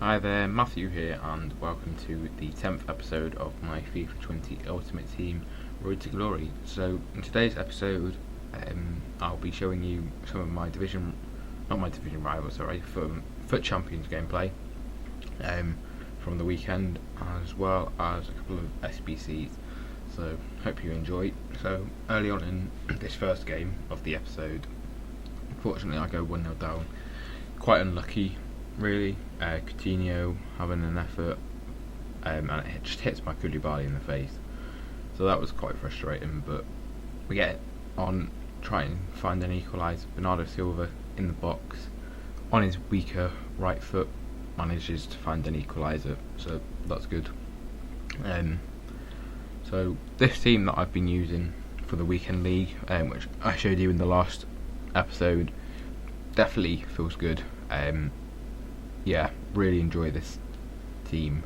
Hi there, Matthew here, and welcome to the 10th episode of my FIFA 20 Ultimate Team Road to Glory. So, in today's episode, I'll be showing you some of my FUT Champions gameplay from the weekend, as well as a couple of SBCs. So, hope you enjoy. So, early on in this first game of the episode, unfortunately I go 1-0 down. Quite unlucky, really. Coutinho having an effort, and it just hits my Koulibaly in the face. So that was quite frustrating, but we get on, try and find an equaliser. Bernardo Silva in the box, on his weaker right foot, manages to find an equaliser, so that's good. So this team that I've been using for the weekend league, which I showed you in the last episode, definitely feels good. Yeah, really enjoy this team.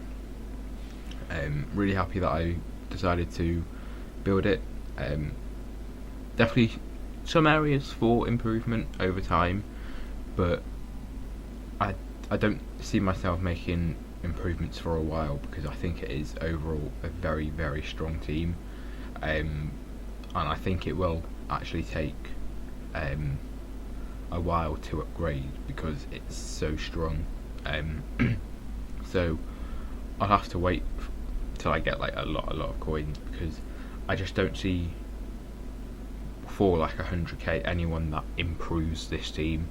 Really happy that I decided to build it. Definitely some areas for improvement over time, but I don't see myself making improvements for a while, because I think it is overall a very, very strong team, and I think it will actually take a while to upgrade because it's so strong. So I'll have to wait till I get like a lot of coins, because I just don't see for like 100k anyone that improves this team.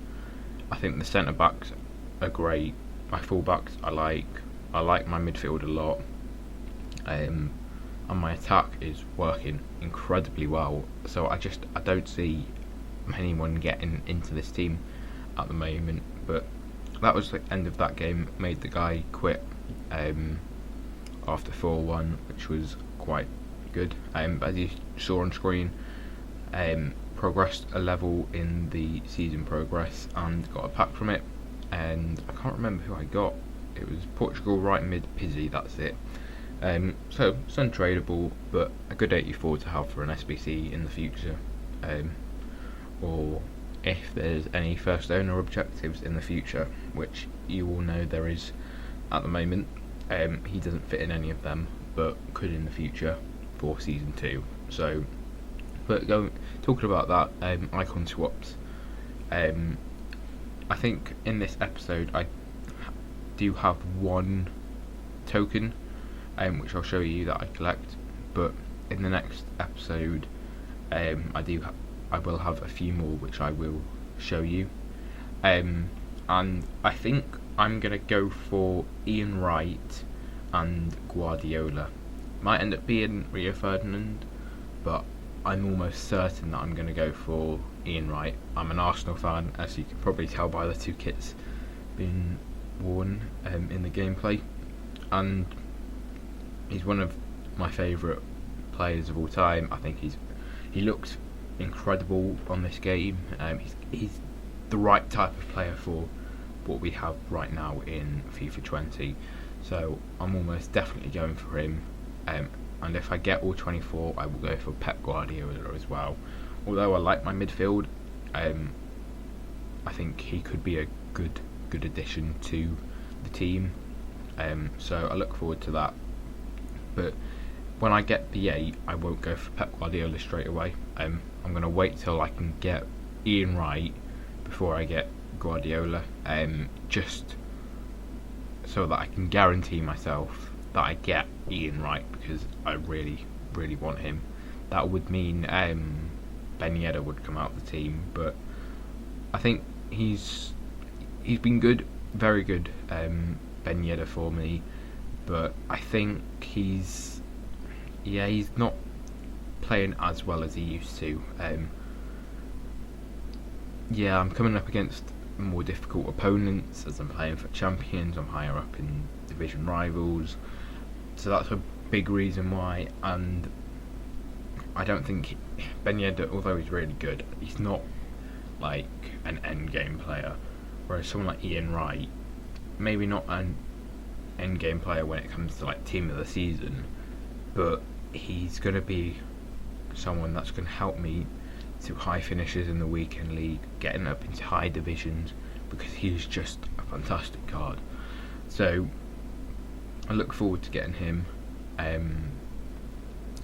I think the centre backs are great. My full backs I like my midfield a lot, and my attack is working incredibly well. So I don't see anyone getting into this team at the moment. But that was the end of that game. Made the guy quit after 4-1, which was quite good. As you saw on screen, progressed a level in the season progress and got a pack from it, and I can't remember who I got. It was Portugal right mid Pizzi, that's it. So it's untradeable, but a good 84 to have for an SBC in the future, or if there's any first owner objectives in the future, which you all know there is at the moment. He doesn't fit in any of them, but could in the future for season 2. So, but talking about that, icon swaps. I think in this episode I do have one token, which I'll show you that I collect. But in the next episode, I will have a few more which I will show you, and I think I'm gonna go for Ian Wright and Guardiola. Might end up being Rio Ferdinand, but I'm almost certain that I'm gonna go for Ian Wright. I'm an Arsenal fan, as you can probably tell by the 2 kits being worn in the gameplay, and he's one of my favourite players of all time. I think he looks incredible on this game. He's the right type of player for what we have right now in FIFA 20, so I'm almost definitely going for him, and if I get all 24 I will go for Pep Guardiola as well. Although I like my midfield, I think he could be a good addition to the team, so I look forward to that. But when I get the 8, I won't go for Pep Guardiola straight away. I'm going to wait till I can get Ian Wright before I get Guardiola, just so that I can guarantee myself that I get Ian Wright, because I really, really want him. That would mean Ben Yedder would come out of the team, but I think he's been good, very good, Ben Yedder for me, but I think he's not playing as well as he used to. I'm coming up against more difficult opponents as I'm playing for Champions. I'm higher up in division rivals, so that's a big reason why. And I don't think Ben Yedder, although he's really good, he's not like an end game player, whereas someone like Ian Wright, maybe not an end game player when it comes to like team of the season, but he's going to be someone that's going to help me to high finishes in the weekend league, getting up into high divisions, because he's just a fantastic card. So I look forward to getting him.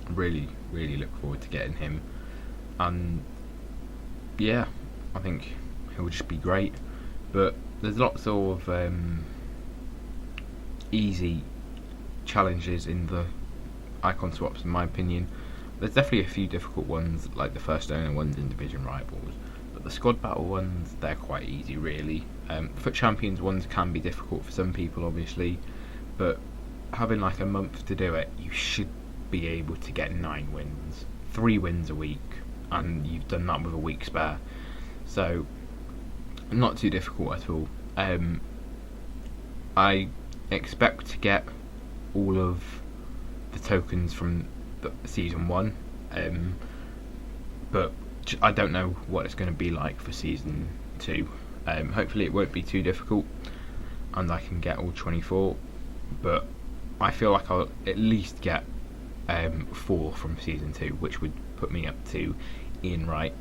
Really look forward to getting him, and yeah, I think he'll just be great. But there's lots of easy challenges in the icon swaps, in my opinion. There's definitely a few difficult ones, like the first owner ones in Division Rivals, but the squad battle ones, they're quite easy really. FUT Champions ones can be difficult for some people obviously, but having like a month to do it, you should be able to get 9 wins, 3 wins a week, and you've done that with a week spare, so not too difficult at all. I expect to get all of the tokens from the season 1, but I don't know what it's going to be like for season 2. Hopefully it won't be too difficult and I can get all 24, but I feel like I'll at least get 4 from season 2, which would put me up to Ian Wright.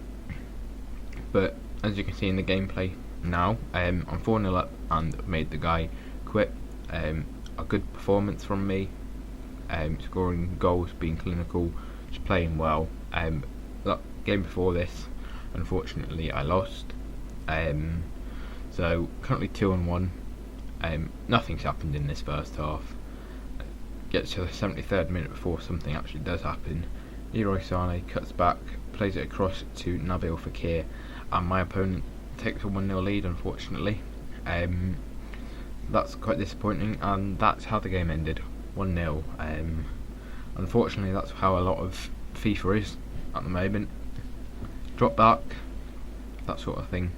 But as you can see in the gameplay now, I'm 4-0 up and I've made the guy quit. A good performance from me, scoring goals, being clinical, just playing well. That game before this, unfortunately, I lost. So currently 2-1. Nothing's happened in this first half. Gets to the 73rd minute before something actually does happen. Leroy Sané cuts back, plays it across to Nabil Fekir, and my opponent takes a 1-0 lead, unfortunately. That's quite disappointing, and that's how the game ended, 1-0. Unfortunately, that's how a lot of FIFA is at the moment. Drop back, that sort of thing.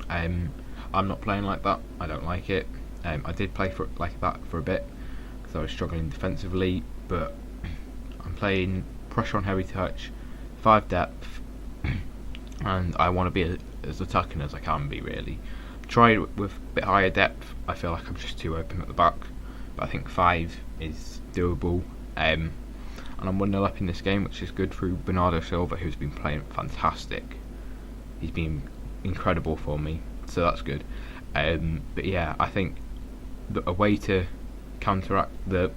I'm not playing like that. I don't like it. I did play for like that for a bit because I was struggling defensively, but I'm playing pressure on heavy touch, 5 depth, and I want to be as attacking as I can be, really. Tried with a bit higher depth, I feel like I'm just too open at the back, but I think 5 is doable. And I'm 1-0 up in this game, which is good through Bernardo Silva, who's been playing fantastic. He's been incredible for me, so that's good. But yeah, I think a way to counteract the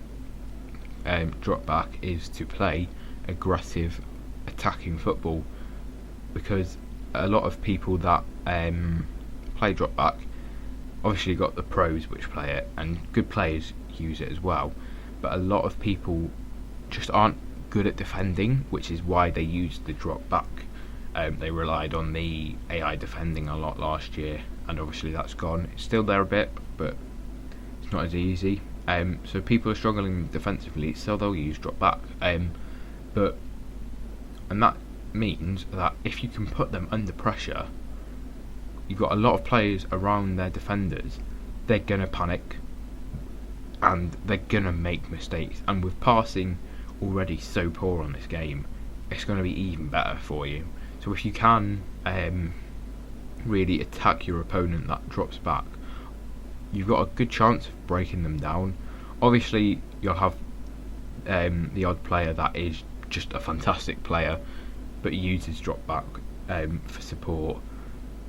drop back is to play aggressive attacking football, because a lot of people that play drop back, obviously got the pros which play it, and good players use it as well, but a lot of people just aren't good at defending, which is why they used the drop back. They relied on the AI defending a lot last year, and obviously that's gone. It's still there a bit, but it's not as easy. So people are struggling defensively, so they'll use drop back. And that means that if you can put them under pressure, you've got a lot of players around their defenders, they're going to panic and they're going to make mistakes. And with passing already so poor on this game, it's going to be even better for you. So if you can really attack your opponent that drops back, you've got a good chance of breaking them down. Obviously you'll have the odd player that is just a fantastic player but uses drop back for support,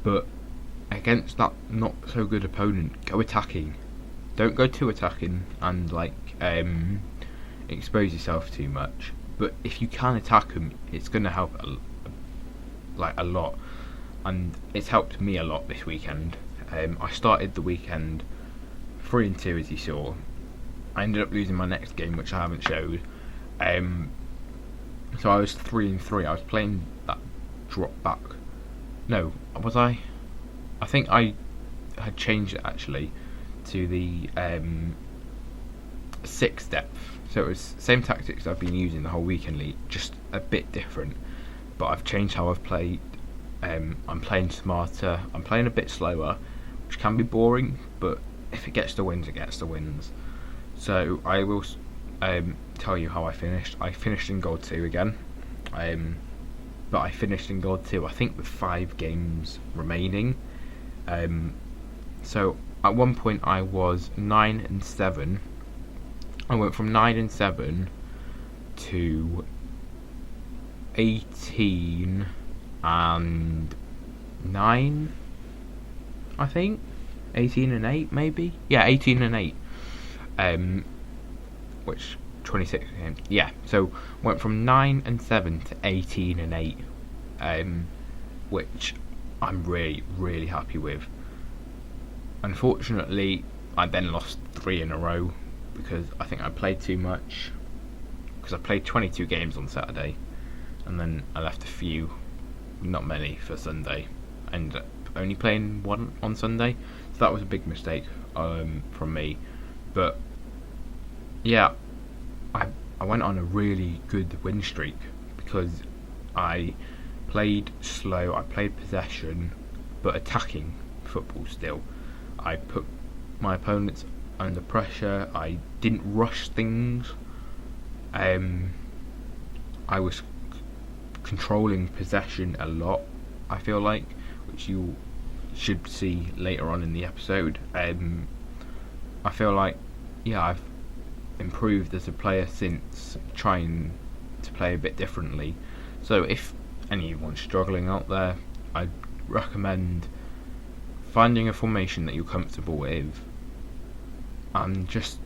but against that not so good opponent, go attacking. Don't go too attacking and expose yourself too much, but if you can attack them, it's going to help a lot, and it's helped me a lot this weekend. I started the weekend 3-2, as you saw. I ended up losing my next game, which I haven't showed. So I was 3-3. I was playing that drop back. No, was I? I think I had changed it actually to the 6 depth. So it was same tactics I've been using the whole weekend, just a bit different. But I've changed how I've played. I'm playing smarter. I'm playing a bit slower, which can be boring, but if it gets the wins, it gets the wins. So I will tell you how I finished. I finished in goal 2 again, but I finished in goal 2 I think with 5 games remaining. So at one point I was 9-7. I went from 9-7 to 18-9, I think. 18-8 maybe? Yeah, 18-8. which 26 games. Yeah, so went from 9-7 to 18-8, which I'm really, really happy with. Unfortunately, I then lost 3 in a row because I think I played too much. Because I played 22 games on Saturday, and then I left a few, not many, for Sunday. I ended up only playing 1 on Sunday, so that was a big mistake from me. But yeah, I went on a really good win streak because I played slow, I played possession, but attacking football still. I put my opponents under pressure, I didn't rush things, I was controlling possession a lot, I feel like, which you should see later on in the episode. I feel like, yeah, I've improved as a player since trying to play a bit differently. So if anyone's struggling out there, I'd recommend finding a formation that you're comfortable with, and just,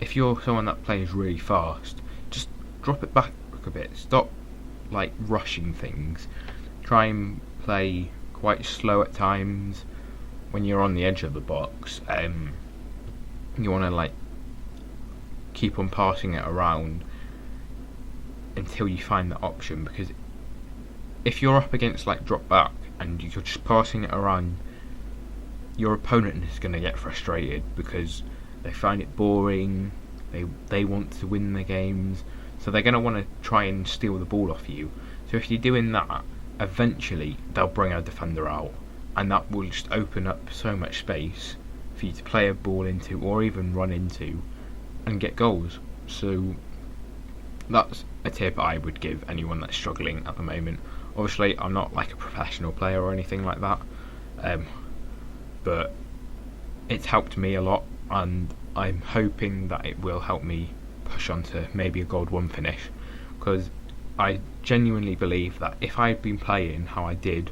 if you're someone that plays really fast, just drop it back a bit. Stop like rushing things. Try and play quite slow at times when you're on the edge of the box. You want to like keep on passing it around until you find the option, because if you're up against like drop back and you're just passing it around, your opponent is going to get frustrated because they find it boring, they want to win the games, so they're going to want to try and steal the ball off you. So if you're doing that, eventually they'll bring a defender out, and that will just open up so much space for you to play a ball into or even run into and get goals. So that's a tip I would give anyone that's struggling at the moment. Obviously I'm not like a professional player or anything like that, but it's helped me a lot, and I'm hoping that it will help me push on to maybe a Gold 1 finish, because I genuinely believe that if I had been playing how I did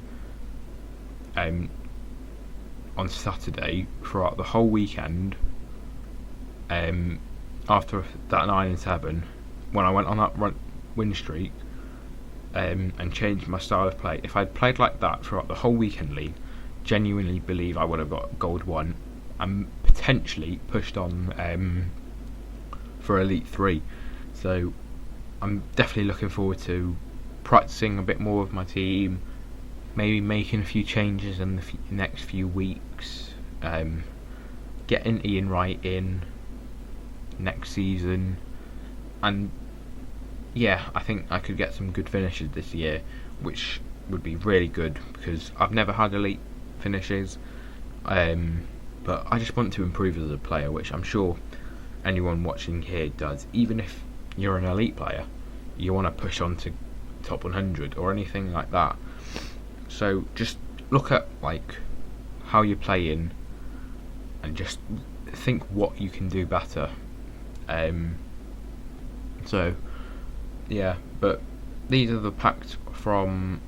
on Saturday throughout the whole weekend, after that 9-7, when I went on that win streak, and changed my style of play, if I'd played like that throughout the whole weekend league, genuinely believe I would have got Gold 1 and potentially pushed on for Elite 3. So I'm definitely looking forward to practicing a bit more with my team, maybe making a few changes in the next few weeks, getting Ian Wright in next season, and yeah, I think I could get some good finishes this year, which would be really good because I've never had elite finishes, but I just want to improve as a player, which I'm sure anyone watching here does. Even if you're an elite player, you want to push on to top 100 or anything like that. So just look at like how you're playing and just think what you can do better. So yeah, but these are the packs from,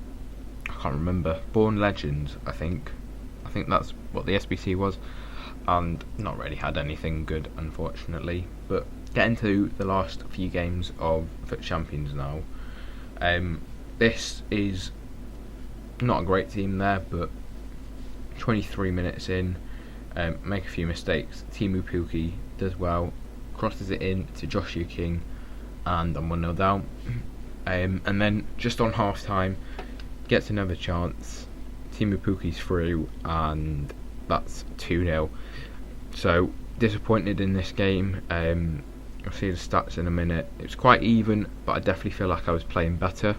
I can't remember, Born Legends, I think that's what the SBC was, and not really had anything good, unfortunately. But getting to the last few games of FUT Champions now. This is not a great team there, but 23 minutes in, make a few mistakes. Timu Pukki does well, crosses it in to Joshua King, and I'm 1-0 down. And then just on half time, gets another chance. Timu Pukki's through, and that's 2-0. So disappointed in this game. I'll see the stats in a minute. It was quite even, but I definitely feel like I was playing better.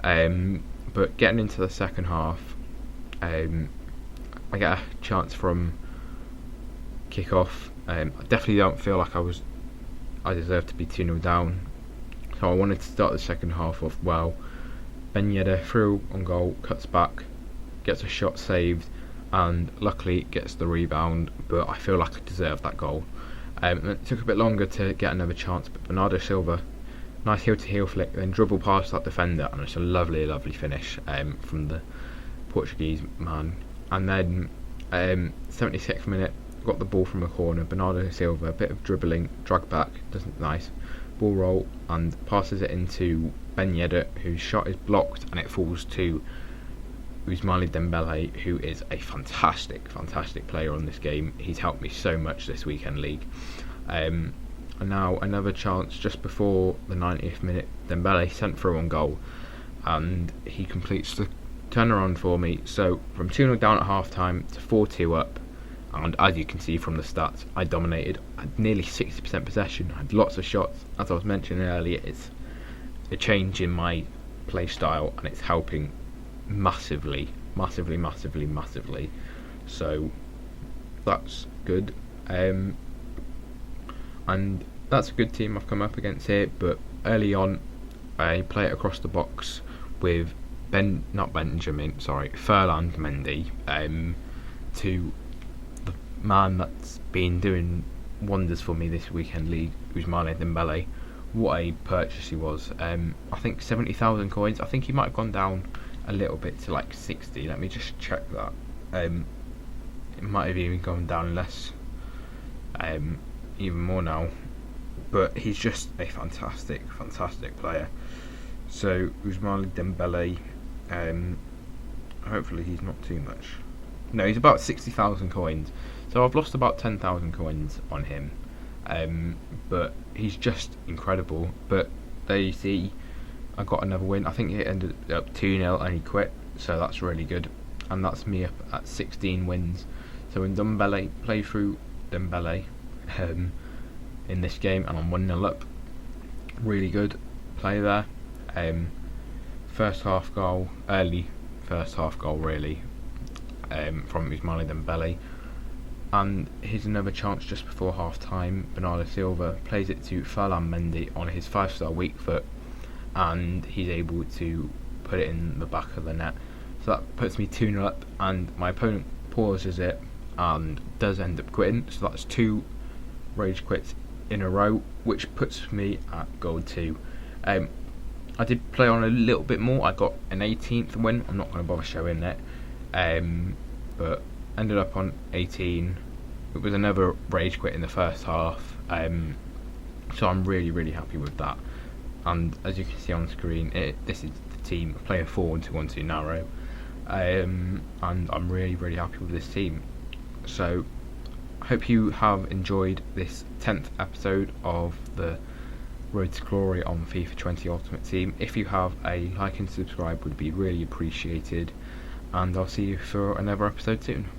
But getting into the second half, I get a chance from kick-off. I definitely don't feel like I deserved to be 2-0 down. So I wanted to start the second half off well. Ben Yedder through on goal, cuts back, gets a shot saved, and luckily gets the rebound, but I feel like I deserved that goal. It took a bit longer to get another chance, but Bernardo Silva, nice heel-to-heel flick, then dribble past that defender, and it's a lovely, lovely finish from the Portuguese man. And then 76th minute, got the ball from a corner. Bernardo Silva, a bit of dribbling, drag back, doesn't nice, ball roll, and passes it into Ben Yedder, whose shot is blocked, and it falls to Ousmane Dembele, who is a fantastic player on this game. He's helped me so much this weekend league. And now another chance just before the 90th minute. Dembele sent through on goal, and he completes the turnaround for me. So from 2-0 down at half time to 4-2 up, and as you can see from the stats, I dominated. I had nearly 60% possession. I had lots of shots. As I was mentioning earlier, it's a change in my play style, and it's helping massively. So that's good. And that's a good team I've come up against here. But early on, I play it across the box with Ferland Mendy, to the man that's been doing wonders for me this weekend league, Ousmane Dembele. What a purchase he was. I think 70,000 coins. I think he might have gone down a little bit to like 60. Let me just check that. It might have even gone down less, even more now. But he's just a fantastic player. So Ousmane Dembele, hopefully he's not too much. No, he's about 60,000 coins. So I've lost about 10,000 coins on him. But he's just incredible. But there you see, I got another win. I think it ended up 2-0 and he quit, so that's really good. And that's me up at 16 wins. So in Dembele, play through Dembele in this game, and I'm 1-0 up. Really good play there. First half goal, early first half goal really, from Ousmane Dembele. And here's another chance just before half time. Bernardo Silva plays it to Ferland Mendy on his 5-star weak foot, and he's able to put it in the back of the net. So that puts me 2-0 up, and my opponent pauses it and does end up quitting. So that's 2 rage quits in a row, which puts me at goal 2. I did play on a little bit more. I got an 18th win. I'm not going to bother showing it, but ended up on 18. It was another rage quit in the first half, so I'm really happy with that. And as you can see on screen, this is the team. I play a 4-1-2-1-2 narrow, and I'm really happy with this team. So I hope you have enjoyed this 10th episode of the Road to Glory on FIFA 20 Ultimate Team. If you have, a like and subscribe would be really appreciated, and I'll see you for another episode soon.